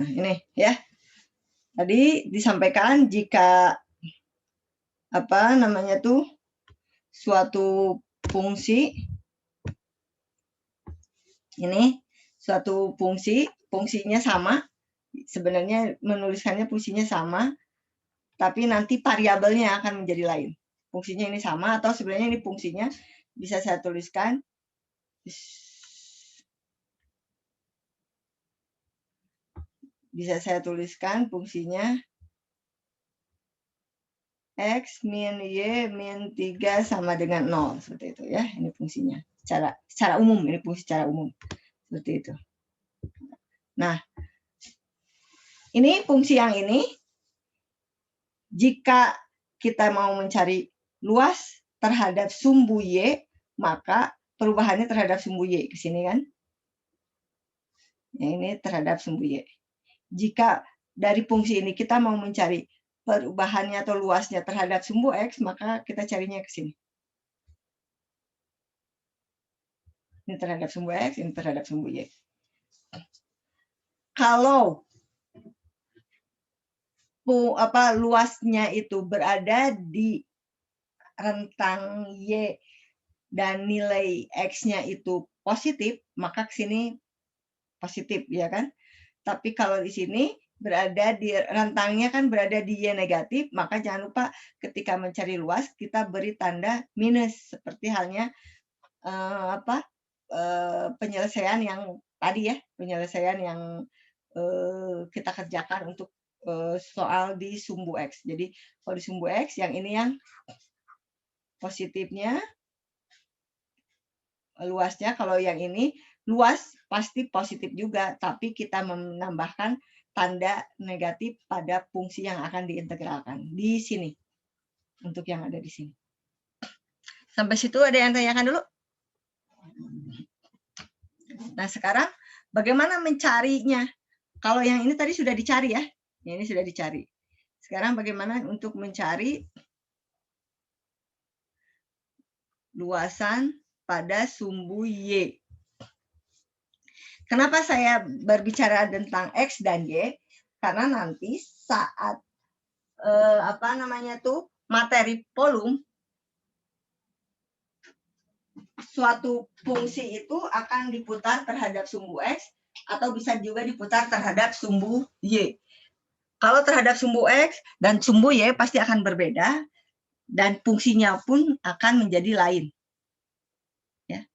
Nah, ini ya. Tadi disampaikan jika apa namanya tuh suatu fungsi ini suatu fungsinya sama, sebenarnya menuliskannya fungsinya sama, tapi nanti variabelnya akan menjadi lain. Fungsinya ini sama atau sebenarnya ini fungsinya bisa saya tuliskan fungsinya X min Y min 3 sama dengan 0. Seperti itu ya, ini fungsinya. Secara umum, ini fungsi secara umum. Seperti itu. Nah, ini fungsi yang ini, jika kita mau mencari luas terhadap sumbu Y, maka perubahannya terhadap sumbu Y. Ke sini kan? Ya, ini terhadap sumbu Y. Jika dari fungsi ini kita mau mencari perubahannya atau luasnya terhadap sumbu X, maka kita carinya ke sini. Ini terhadap sumbu X, ini terhadap sumbu Y. Kalau luasnya itu berada di rentang Y dan nilai X-nya itu positif, maka ke sini positif, ya kan? Tapi kalau di sini berada di rentangnya kan berada di Y negatif, maka jangan lupa ketika mencari luas kita beri tanda minus, seperti halnya penyelesaian yang tadi ya, penyelesaian yang kita kerjakan untuk soal di sumbu X. Jadi kalau di sumbu X yang ini yang positifnya, luasnya, kalau yang ini luas pasti positif juga, tapi kita menambahkan tanda negatif pada fungsi yang akan diintegralkan di sini, untuk yang ada di sini. Sampai situ ada yang tanyakan dulu? Nah, sekarang bagaimana mencarinya? Kalau yang ini tadi sudah dicari ya, ini sudah dicari. Sekarang bagaimana untuk mencari luasan pada sumbu Y? Kenapa saya berbicara tentang X dan Y? Karena nanti saat materi volume, suatu fungsi itu akan diputar terhadap sumbu X atau bisa juga diputar terhadap sumbu Y. Kalau terhadap sumbu X dan sumbu Y pasti akan berbeda dan fungsinya pun akan menjadi lain. Ya.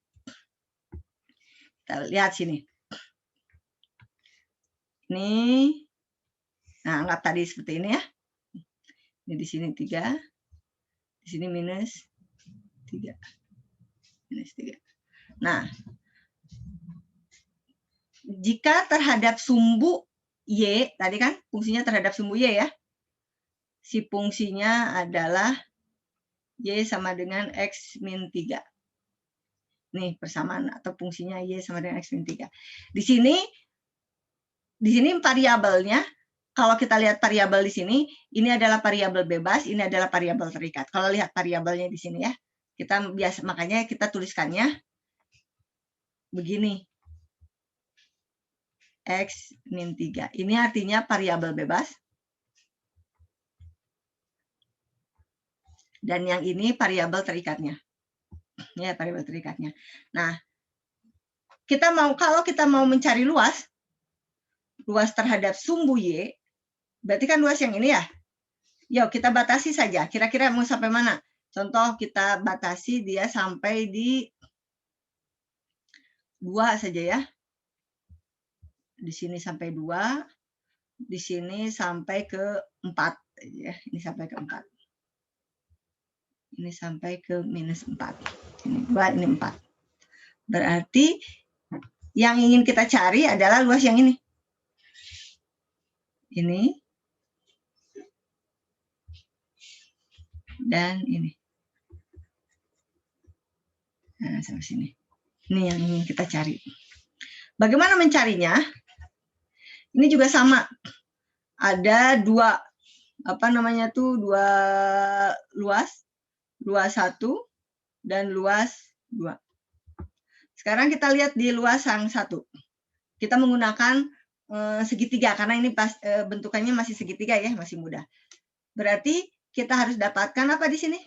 Kita lihat sini. Ini, nah anggap tadi seperti ini ya. Ini di sini 3, di sini minus 3. Minus 3. Nah, jika terhadap sumbu Y, tadi kan fungsinya terhadap sumbu Y ya, si fungsinya adalah Y sama dengan X min 3. Nih, persamaan atau fungsinya Y sama dengan X min 3. Di sini variabelnya, kalau kita lihat variabel di sini, ini adalah variabel bebas, ini adalah variabel terikat. Kalau lihat variabelnya di sini ya, makanya kita tuliskannya begini. X min 3. Ini artinya variabel bebas. Dan yang ini variabel terikatnya. Ya, variabel terikatnya. Nah, kalau kita mau mencari luas terhadap sumbu Y, berarti kan luas yang ini ya. Yuk, kita batasi saja. Kira-kira mau sampai mana? Contoh, kita batasi dia sampai di 2 saja ya. Di sini sampai 2, di sini sampai ke 4 ya. Ini sampai ke 4. Ini sampai ke minus 4. Ini 2, ini 4. Berarti yang ingin kita cari adalah luas yang ini. Ini. Dan ini. Nah, sampai sini. Ini yang ingin kita cari. Bagaimana mencarinya? Ini juga sama. Ada dua luas 1 dan luas 2. Sekarang kita lihat di luas yang 1. Kita menggunakan segitiga karena ini bentukannya masih segitiga ya, masih mudah. Berarti kita harus dapatkan apa di sini?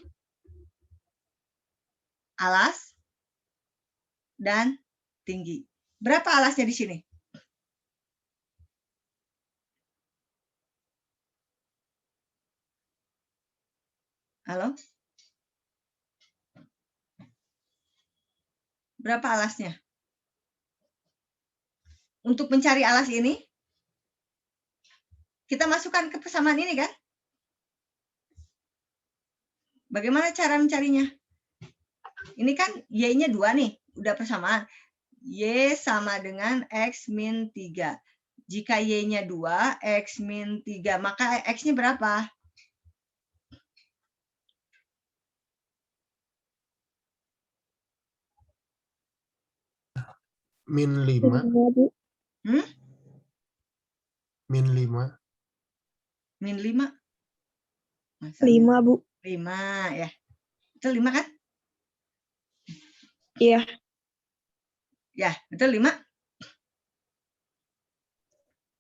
Alas dan tinggi. Berapa alasnya di sini? Halo? Berapa alasnya? Untuk mencari alas ini, kita masukkan ke persamaan ini kan? Bagaimana cara mencarinya? Ini kan Y-nya 2 nih, udah persamaan. Y sama dengan X min 3. Jika Y-nya 2, X min 3, maka X-nya berapa? Min 5. Hmm? Min 5. Min 5. Masa 5, Bu. 5 ya. Betul 5 kan? Iya. Ya, betul 5?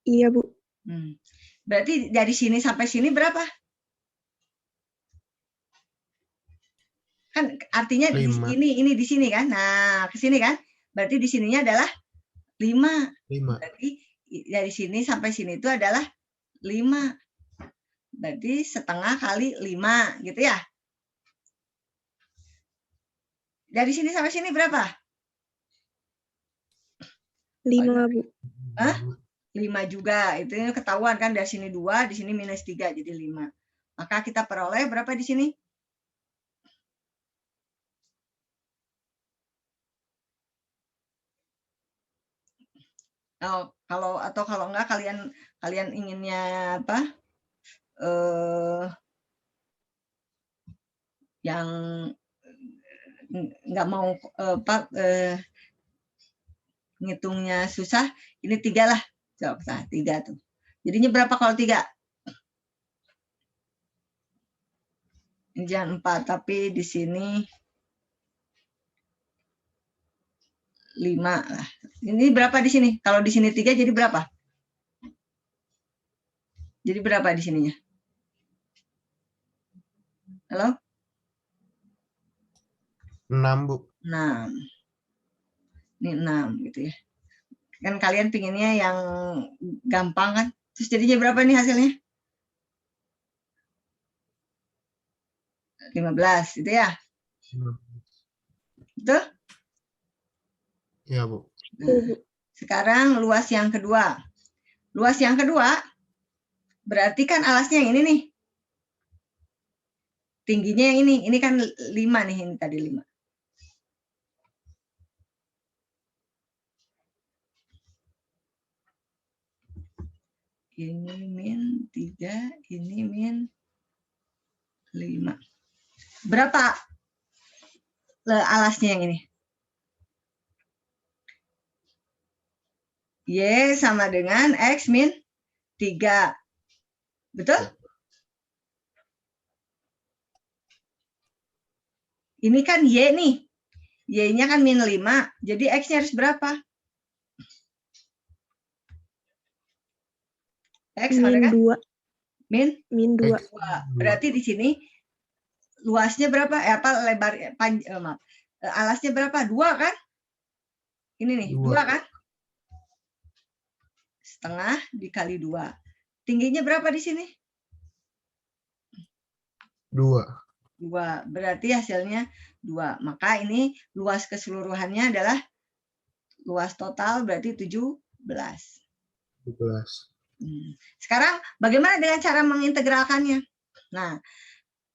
Iya, Bu. Berarti dari sini sampai sini berapa? Kan artinya di 5. ini di sini kan? Nah, ke sini kan? Berarti di sininya adalah 5. 5. Berarti dari sini sampai sini itu adalah 5. Berarti setengah kali 5 gitu ya. Dari sini sampai sini berapa? 5, Bu. Hah? 5 juga. Itu ketahuan kan, dari sini 2, di sini minus 3 jadi 5. Maka kita peroleh berapa di sini? Oh, kalau enggak kalian inginnya apa? Yang nggak mau ngitungnya susah, ini 3 lah. Coba 3 tuh. Jadinya berapa kalau 3? Ini jangan 4, tapi di sini 5 lah. Ini berapa di sini? Kalau di sini 3 jadi berapa? Jadi berapa di sininya? Halo? 6, Bu. 6. Ini 6 gitu ya. Kan kalian pinginnya yang gampang kan? Terus jadinya berapa nih hasilnya? 15 itu ya? Betul? Iya, Bu. Nah, sekarang luas yang kedua. Luas yang kedua berarti kan alasnya yang ini nih. Tingginya yang ini. Ini kan 5 nih, ini tadi 5. Ini min 3, ini min 5. Berapa alasnya yang ini? Y sama dengan X min 3. Betul? Ini kan Y nih. Y-nya kan min 5. Jadi X-nya harus berapa? X sama dengan? Min 2. Berarti di sini luasnya berapa? Alasnya berapa? 2 kan? Ini nih, 2 kan? Setengah dikali 2. Tingginya berapa di sini? 2. 2. Berarti hasilnya 2. Maka ini luas keseluruhannya adalah luas total berarti 17. 17. Sekarang bagaimana dengan cara mengintegralkannya? Nah,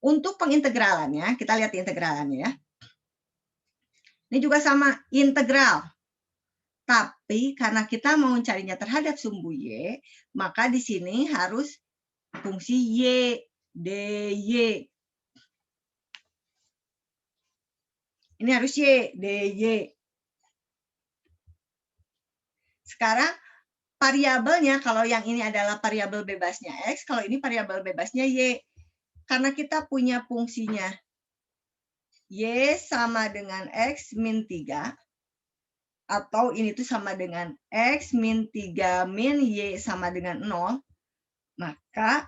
untuk pengintegralannya, kita lihat integralannya ya. Ini juga sama, integral. Tapi karena kita mau mencarinya terhadap sumbu Y, maka di sini harus fungsi Y, dy. Ini harus Y, dy. Sekarang variabelnya, kalau yang ini adalah variabel bebasnya X, kalau ini variabel bebasnya Y. Karena kita punya fungsinya Y sama dengan X min 3, atau ini tuh sama dengan X min 3 min Y sama dengan 0, maka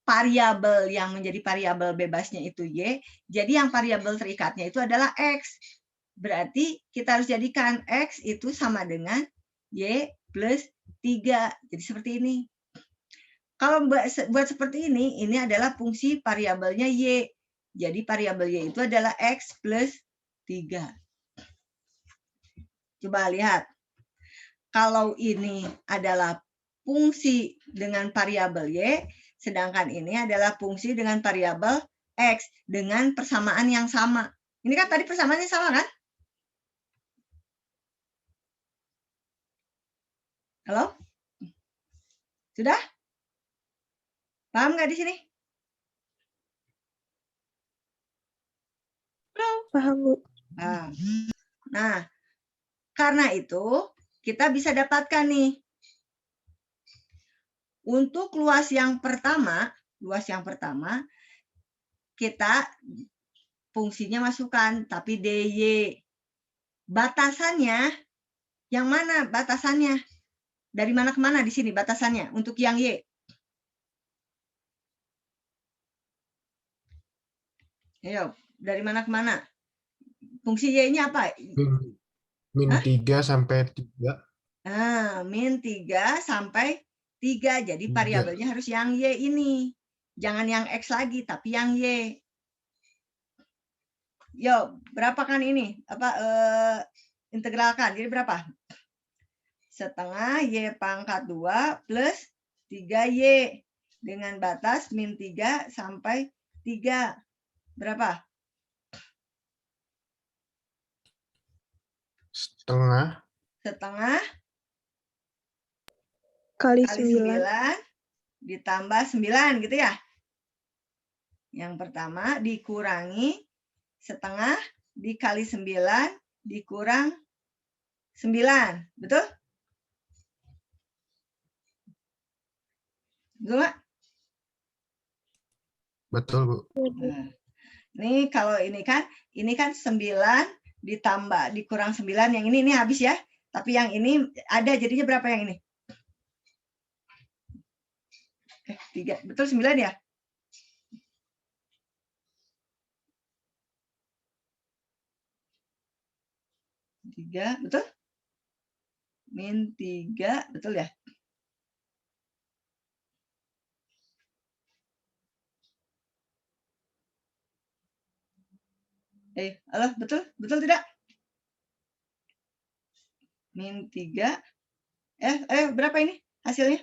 variabel yang menjadi variabel bebasnya itu Y, jadi yang variabel terikatnya itu adalah X. Berarti kita harus jadikan X itu sama dengan Y plus 3. Jadi seperti ini. Kalau buat seperti ini adalah fungsi variabelnya Y. Jadi variabel Y itu adalah X plus 3. Coba lihat. Kalau ini adalah fungsi dengan variabel Y, sedangkan ini adalah fungsi dengan variabel X dengan persamaan yang sama. Ini kan tadi persamaannya sama kan? Halo? Sudah? Paham nggak di sini? Halo? Paham, Bu. Nah, karena itu kita bisa dapatkan nih. Untuk luas yang pertama, kita fungsinya masukkan, tapi DY. Batasannya, yang mana batasannya? Dari mana ke mana di sini batasannya untuk yang Y? Ayo, dari mana ke mana? Fungsi Y-nya apa? Min 3 sampai 3. Nah, min 3 sampai 3. Jadi variabelnya harus yang Y ini. Jangan yang X lagi, tapi yang Y. Yo, berapa kan ini? Integralkan. Jadi berapa? Setengah Y pangkat 2 plus 3Y dengan batas min 3 sampai 3. Berapa? Setengah Kali 9 9. ditambah 9 gitu ya. Yang pertama dikurangi setengah dikali 9 dikurang 9. Betul? Betul nggak? Betul, Bu. Nah, ini kalau ini kan 9 ditambah dikurang 9, yang ini habis ya. Tapi yang ini ada, jadinya berapa yang ini? 3. Betul 9 ya? Tiga, betul? Min 3, betul ya? Halo, betul? Betul tidak? Min 3. Berapa ini hasilnya?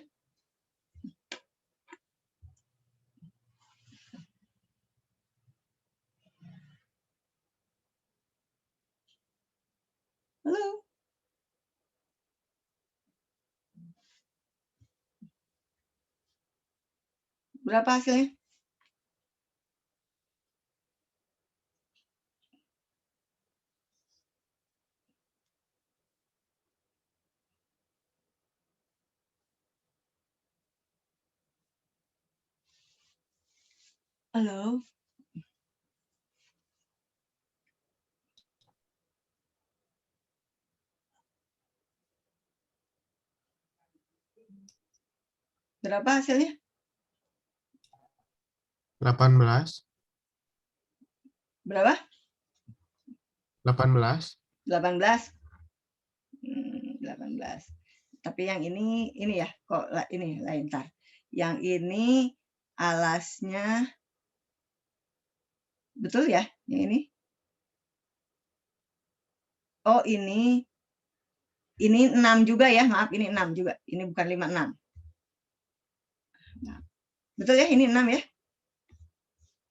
Halo? Berapa hasilnya? Halo? Berapa hasilnya? 18. Berapa? 18. 18. 18. Tapi yang ini ya, kok ini lain tar. Yang ini alasnya betul ya? Yang ini? Oh, ini 6 juga ya. Maaf, ini 6 juga. Ini bukan 56. Nah, betul ya, ini 6 ya?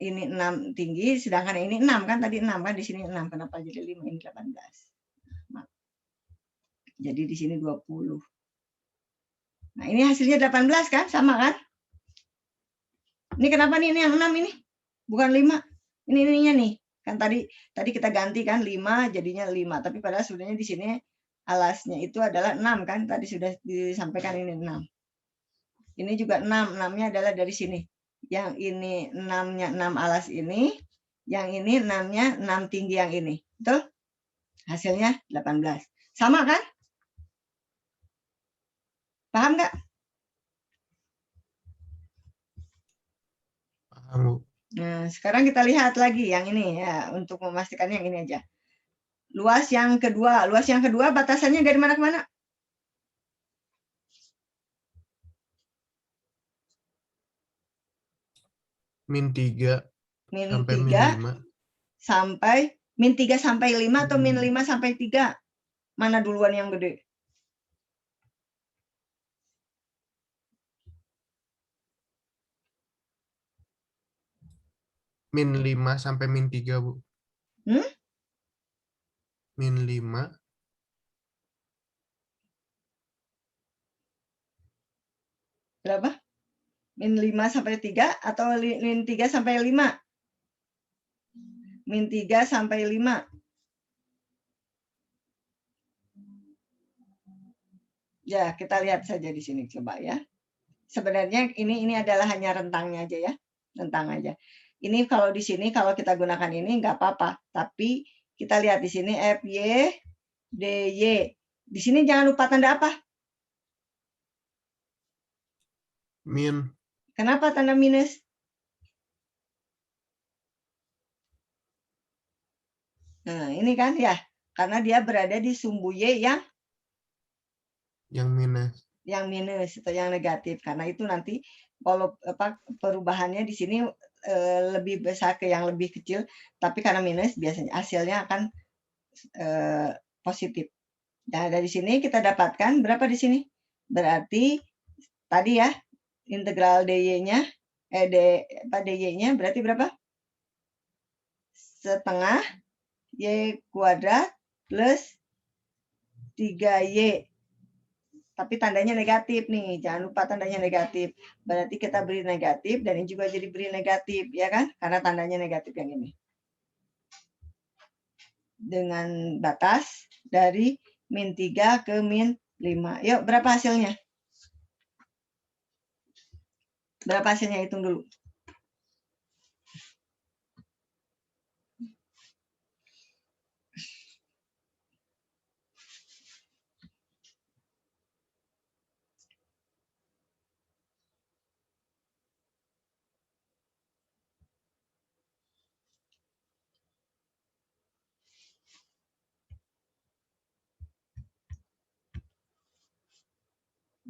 Ini 6 tinggi, sedangkan ini 6 kan, tadi 6 kan, di sini 6. Kenapa jadi 5? Ini 18. Maaf. Jadi di sini 20. Nah, ini hasilnya 18 kan? Sama kan? Ini kenapa nih ini yang 6 ini? Bukan 5. Ini ininya nih. Kan tadi kita ganti kan 5 jadinya 5, tapi padahal sebenarnya di sini alasnya itu adalah 6 kan? Tadi sudah disampaikan ini 6. Ini juga 6, 6-nya adalah dari sini. Yang ini 6-nya 6 alas ini, yang ini 6-nya 6 tinggi yang ini. Betul? Hasilnya 18. Sama kan? Paham nggak? Paham, Bu. Nah, sekarang kita lihat lagi yang ini ya, untuk memastikan yang ini aja. Luas yang kedua batasannya dari mana ke mana? -3 Min sampai 3 -5. sampai min 3 sampai 5 atau min 5 sampai 3? Mana duluan yang gede? -5 sampai -3, Bu. Hmm? -5. Berapa? Min 5 sampai 3 atau min 3 sampai 5? Min 3 sampai 5. Ya, kita lihat saja di sini coba ya. Sebenarnya ini adalah hanya rentangnya aja ya. Rentang aja. Ini kalau di sini kalau kita gunakan ini nggak apa-apa, tapi kita lihat di sini FY DY. Di sini jangan lupa tanda apa? Min. Kenapa tanda minus? Nah, ini kan ya, karena dia berada di sumbu Y yang minus atau yang negatif. Karena itu nanti kalau perubahannya di sini lebih besar ke yang lebih kecil, tapi karena minus biasanya hasilnya akan positif. Nah, dari sini kita dapatkan berapa di sini? Berarti tadi ya, integral dy-nya dy-nya berarti berapa? Setengah y kuadrat plus 3y. Tapi tandanya negatif nih, jangan lupa tandanya negatif. Berarti kita beri negatif dan ini juga jadi beri negatif, ya kan? Karena tandanya negatif yang ini. Dengan batas dari min 3 ke min 5. Yuk, berapa hasilnya? Berapa hasilnya? Hitung dulu.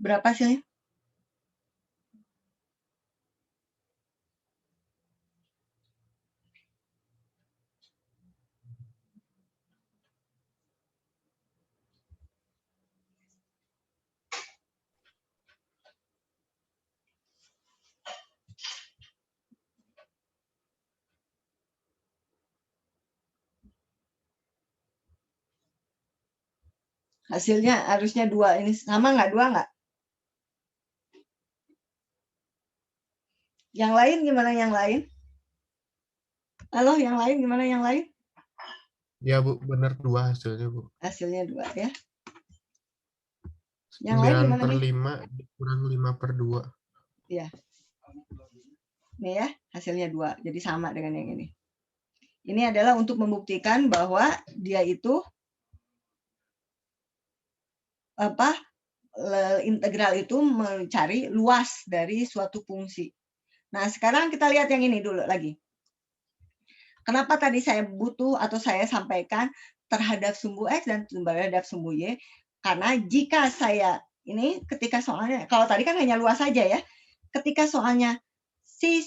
Berapa hasilnya? Hasilnya harusnya 2. Ini sama nggak? 2 nggak? Yang lain gimana yang lain? Halo, yang lain gimana yang lain? Ya, Bu, benar 2 hasilnya, Bu. Hasilnya 2 ya. Yang lain gimana nih? 9/5 dikurang 5/2. Iya. Nih ya, hasilnya 2. Jadi sama dengan yang ini. Ini adalah untuk membuktikan bahwa dia itu integral itu mencari luas dari suatu fungsi. Nah, sekarang kita lihat yang ini dulu lagi. Kenapa tadi saya butuh atau saya sampaikan terhadap sumbu X dan terhadap sumbu Y? Karena jika saya ini ketika soalnya, kalau tadi kan hanya luas saja ya. Ketika soalnya si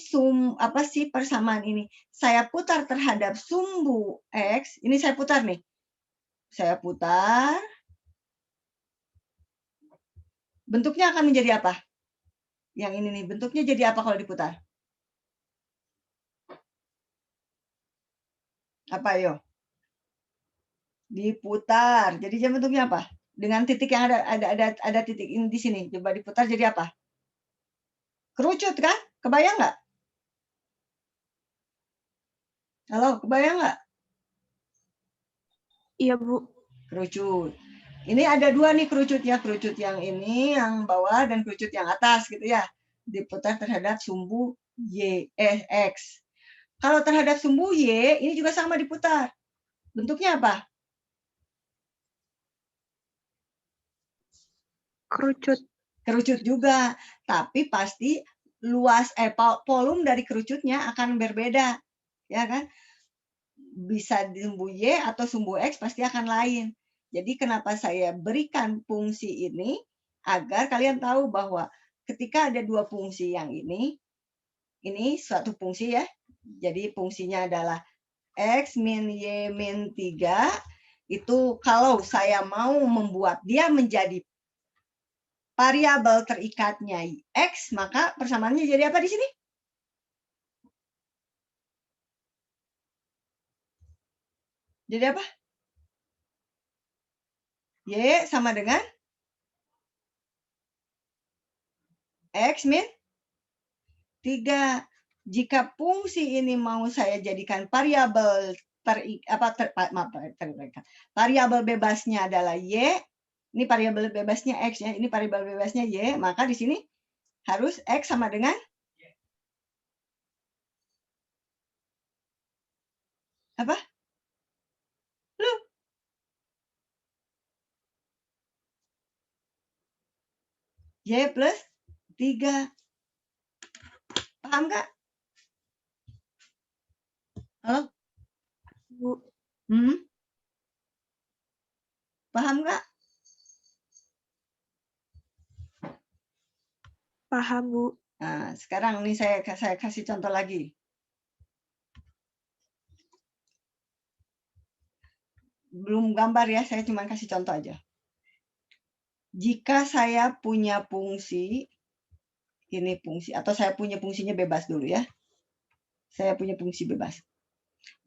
persamaan ini saya putar terhadap sumbu X, ini saya putar nih. Saya putar. Bentuknya akan menjadi apa? Yang ini nih, bentuknya jadi apa kalau diputar? Apa yo? Diputar. Jadi dia bentuknya apa? Dengan titik yang ada titik ini di sini. Coba diputar jadi apa? Kerucut kan? Kebayang nggak? Halo, kebayang nggak? Iya, Bu. Kerucut. Ini ada 2 nih kerucutnya. Kerucut yang ini, yang bawah, dan kerucut yang atas gitu ya. Diputar terhadap sumbu X. Kalau terhadap sumbu Y, ini juga sama diputar. Bentuknya apa? Kerucut. Kerucut juga, tapi pasti luas volume dari kerucutnya akan berbeda, ya kan? Bisa sumbu Y atau sumbu X pasti akan lain. Jadi kenapa saya berikan fungsi ini agar kalian tahu bahwa ketika ada dua fungsi yang ini suatu fungsi ya. Jadi fungsinya adalah X min Y min 3. Itu kalau saya mau membuat dia menjadi variabel terikatnya X, maka persamaannya jadi apa di sini? Jadi apa? Y sama dengan X min 3. Jika fungsi ini mau saya jadikan variabel variabel bebasnya adalah Y, ini variabel bebasnya X ya, ini variabel bebasnya Y, maka di sini harus X sama dengan apa? Loh. Y plus 3. Paham nggak? Halo? Bu. Paham nggak? Paham, Bu. Nah, sekarang nih saya kasih contoh lagi. Belum gambar ya, saya cuma kasih contoh aja. Jika saya punya fungsi, ini fungsi, atau saya punya fungsinya bebas dulu ya. Saya punya fungsi bebas.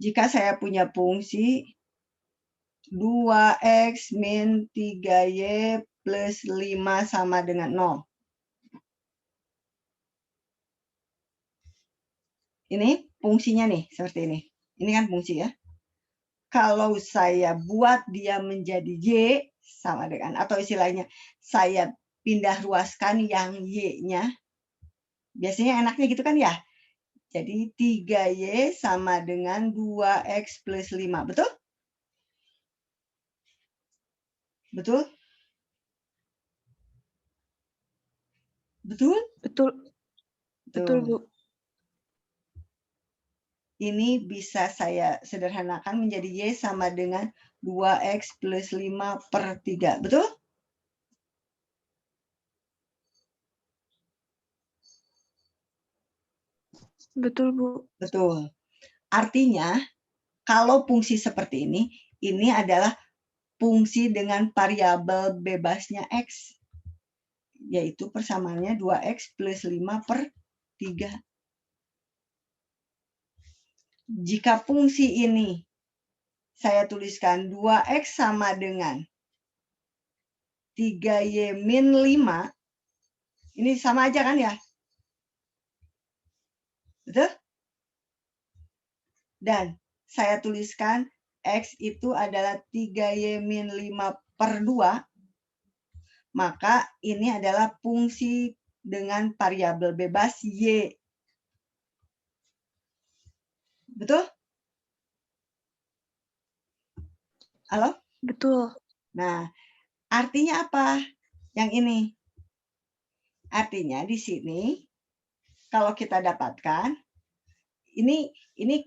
Jika saya punya fungsi 2X min 3Y plus 5 sama dengan 0. Ini fungsinya nih, seperti ini. Ini kan fungsi ya. Kalau saya buat dia menjadi Y sama dengan, atau istilahnya saya pindah ruaskan yang Y-nya. Biasanya enaknya gitu kan ya. Jadi 3Y sama dengan 2X plus 5. Betul? Betul? Betul? Betul. Betul, Bu. Ini bisa saya sederhanakan menjadi Y sama dengan 2X plus 5 per 3. Betul? Betul, Bu. Betul. Artinya, kalau fungsi seperti ini adalah fungsi dengan variabel bebasnya X. Yaitu persamaannya 2X plus 5 per 3. Jika fungsi ini saya tuliskan 2X sama dengan 3Y min 5, ini sama aja kan ya? Betul? Dan saya tuliskan X itu adalah 3Y min 5 per 2, maka ini adalah fungsi dengan variabel bebas Y. Betul? Halo? Betul. Nah, artinya apa? Yang ini. Artinya di sini kalau kita dapatkan ini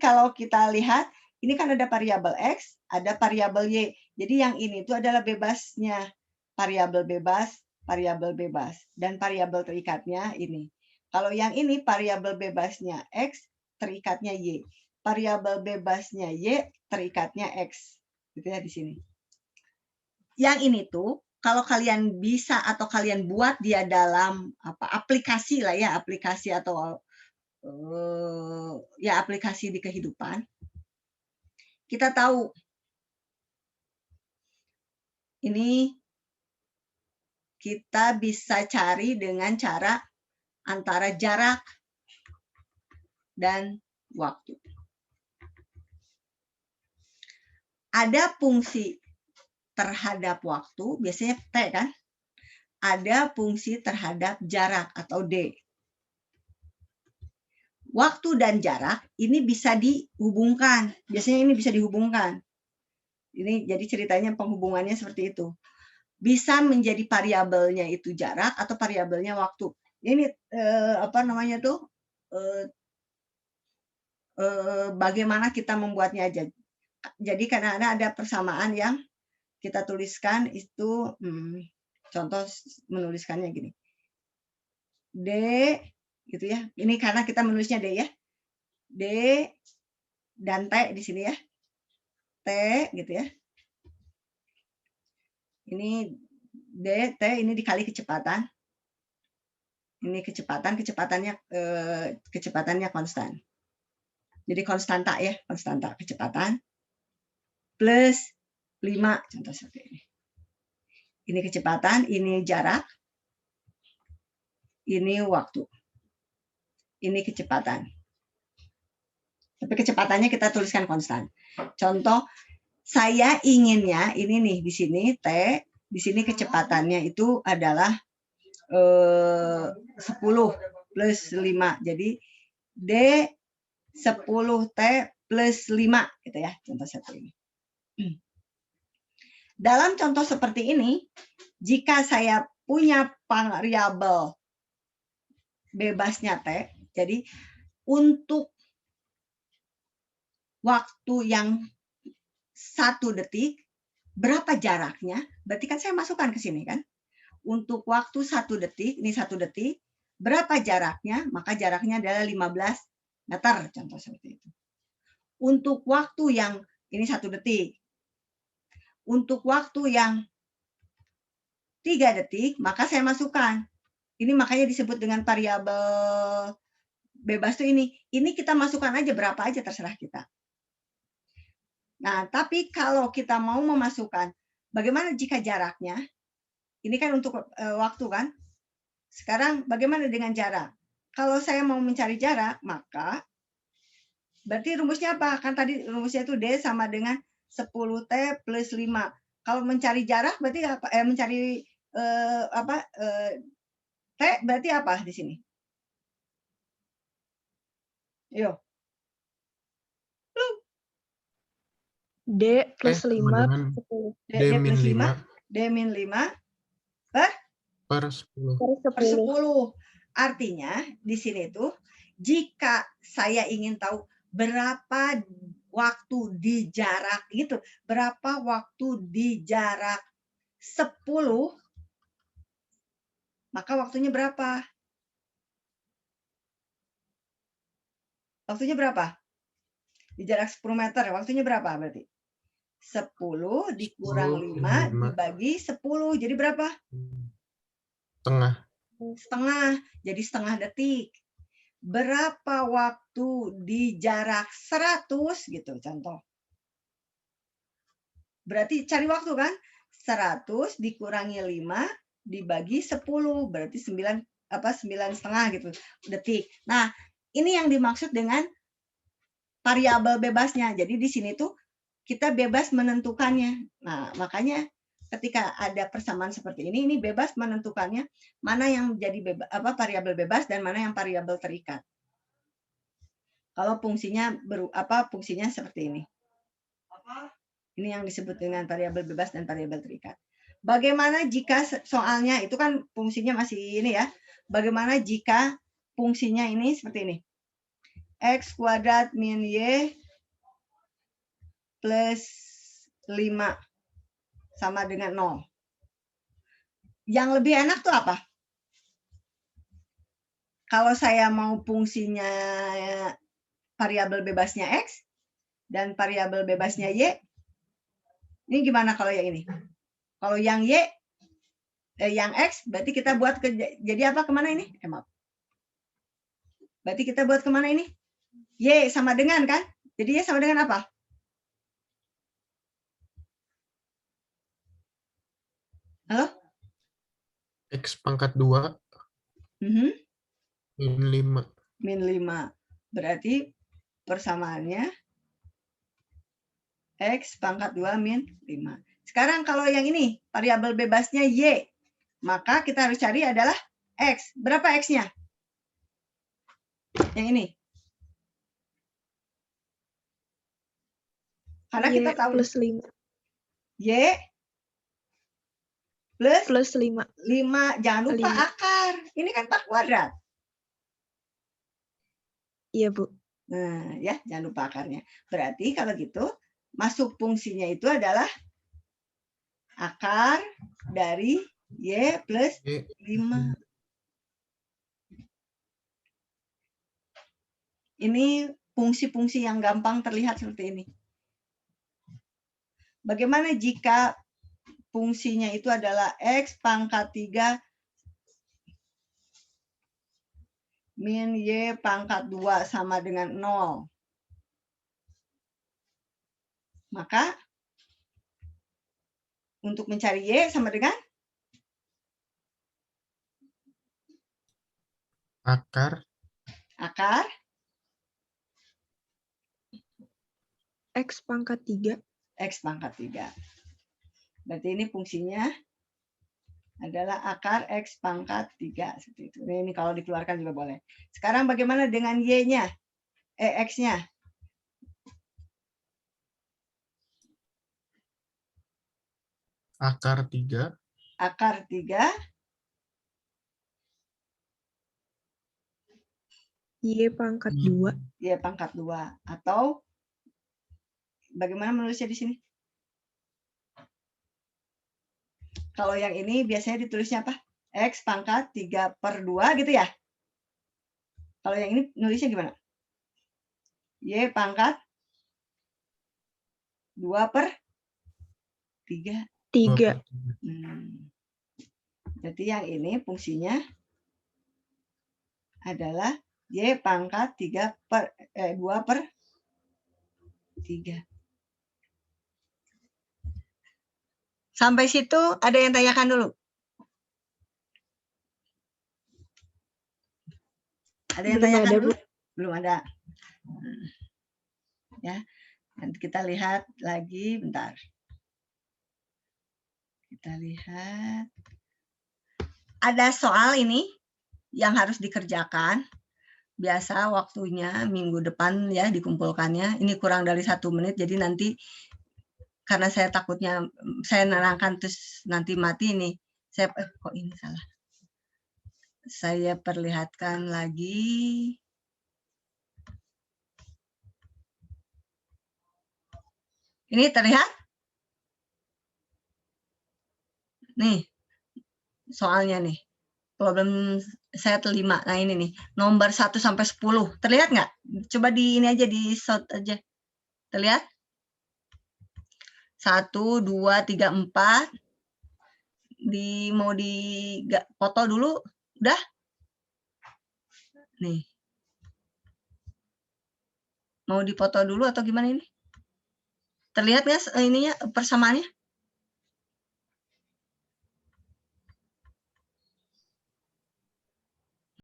kalau kita lihat ini kan ada variabel X, ada variabel Y. Jadi yang ini itu adalah bebasnya, variabel bebas, dan variabel terikatnya ini. Kalau yang ini variabel bebasnya X, terikatnya Y. Variabel bebasnya Y, terikatnya X. Gitu ya di sini. Yang ini tuh kalau kalian bisa atau kalian buat dia dalam aplikasi lah ya, aplikasi atau ya aplikasi di kehidupan, kita tahu ini kita bisa cari dengan cara antara jarak dan waktu. Ada fungsi terhadap waktu, biasanya T kan? Ada fungsi terhadap jarak atau D. Waktu dan jarak ini bisa dihubungkan. Biasanya ini bisa dihubungkan. Ini jadi ceritanya penghubungannya seperti itu. bisa menjadi variabelnya itu jarak atau variabelnya waktu. Ini apa namanya tuh? Bagaimana kita membuatnya aja. Jadi kadang-kadang ada persamaan yang kita tuliskan itu, contoh menuliskannya gini. D gitu ya. Ini karena kita menulisnya D ya. D dan T di sini ya. T gitu ya. Ini D, T ini dikali kecepatan. Ini kecepatannya konstan. Jadi konstanta ya, konstanta kecepatan plus 5 contoh seperti ini. Ini kecepatan, ini jarak, ini waktu. Ini kecepatan. Tapi kecepatannya kita tuliskan konstan. Contoh, saya inginnya ini nih di sini T, di sini kecepatannya itu adalah 10 plus 5. Jadi D 10T plus 5 gitu ya, contoh seperti ini. Dalam contoh seperti ini, jika saya punya variabel bebasnya T, jadi untuk waktu yang 1 detik, berapa jaraknya? Berarti kan saya masukkan ke sini kan. Untuk waktu 1 detik, ini 1 detik, berapa jaraknya? Maka jaraknya adalah 15 meter, contoh seperti itu. Untuk waktu yang, ini 1 detik. Untuk waktu yang 3 detik, maka saya masukkan. Ini makanya disebut dengan variabel bebas tuh ini. Ini kita masukkan aja berapa aja terserah kita. Nah, tapi kalau kita mau memasukkan, bagaimana jika jaraknya? Ini kan untuk waktu kan? Sekarang bagaimana dengan jarak? Kalau saya mau mencari jarak, maka berarti rumusnya apa? Kan tadi rumusnya itu D sama dengan 10T plus 5. Kalau mencari jarak berarti apa? Mencari T berarti apa di sini? Yo. D plus 5 D min 5. D min 5 per 10. Per 10. Artinya di sini tuh jika saya ingin tahu berapa waktu di jarak gitu, berapa waktu di jarak 10, maka waktunya berapa? Waktunya berapa? Di jarak 10 meter, waktunya berapa berarti? 10 dikurang 5 dibagi 10, jadi berapa? Setengah, jadi setengah detik. Berapa waktu di jarak 100 gitu contoh. Berarti cari waktu kan? 100 dikurangi 5 dibagi 10, berarti 9,5 gitu detik. Nah, ini yang dimaksud dengan variabel bebasnya. Jadi di sini tuh kita bebas menentukannya. Nah, makanya ketika ada persamaan seperti ini bebas menentukannya mana yang menjadi variabel bebas dan mana yang variabel terikat. Kalau fungsinya fungsinya seperti ini. Ini yang disebut dengan variabel bebas dan variabel terikat. Bagaimana jika soalnya itu kan fungsinya masih ini ya. Bagaimana jika fungsinya ini seperti ini. X kuadrat min Y plus 5 sama dengan 0. Yang lebih enak tuh apa? Kalau saya mau fungsinya variabel bebasnya X dan variabel bebasnya Y, ini gimana kalau yang ini? Kalau yang Y, yang X, berarti kita buat jadi apa kemana ini? Maaf. Berarti kita buat kemana ini? Y sama dengan kan? Jadi Y sama dengan apa? Halo? X pangkat 2 min 5. Min 5. Berarti persamaannya X pangkat 2 min 5. Sekarang kalau yang ini, variabel bebasnya Y, maka kita harus cari adalah X. Berapa X-nya? Yang ini. Karena Y kita tahu plus 5. Y plus Plus 5. 5. Jangan lupa 5. akar. Ini kan 4 kuadrat. Iya, Bu. Nah, ya, jangan lupa akarnya. Berarti kalau gitu, masuk fungsinya itu adalah akar dari Y plus Y. 5. Ini fungsi-fungsi yang gampang terlihat seperti ini. Bagaimana jika fungsinya itu adalah X pangkat 3 min Y pangkat 2 sama dengan 0. Maka untuk mencari Y sama dengan Akar X pangkat 3. X pangkat 3. Berarti ini fungsinya adalah akar X pangkat 3. Seperti itu. Ini kalau dikeluarkan juga boleh. Sekarang bagaimana dengan Y-nya? X-nya? akar 3 Akar 3 Y pangkat 2. Y pangkat 2. Atau bagaimana menulisnya di sini? Kalau yang ini biasanya ditulisnya apa? X pangkat 3/2 gitu ya? Kalau yang ini nulisnya gimana? Y pangkat 2/3. 3. Jadi yang ini fungsinya adalah Y pangkat 2/3. Sampai situ ada yang tanyakan dulu? Ada yang Belum tanyakan ada, dulu? Bu. Belum ada. Ya, nanti kita lihat lagi bentar. Kita lihat. Ada soal ini yang harus dikerjakan. Biasa waktunya minggu depan ya dikumpulkannya. Ini kurang dari 1 menit, jadi nanti karena saya takutnya saya nerangkan terus nanti mati nih. Saya kok ini salah. Saya perlihatkan lagi. Ini terlihat? Nih, soalnya nih. Problem saya 5. Nah ini nih, nomor 1 sampai 10. Terlihat nggak? Coba di ini aja, di short aja. Terlihat? 1, 2, 3, 4. Mau foto dulu? Udah? Nih. Mau dipoto dulu atau gimana ini? Terlihat nggak ininya persamaannya?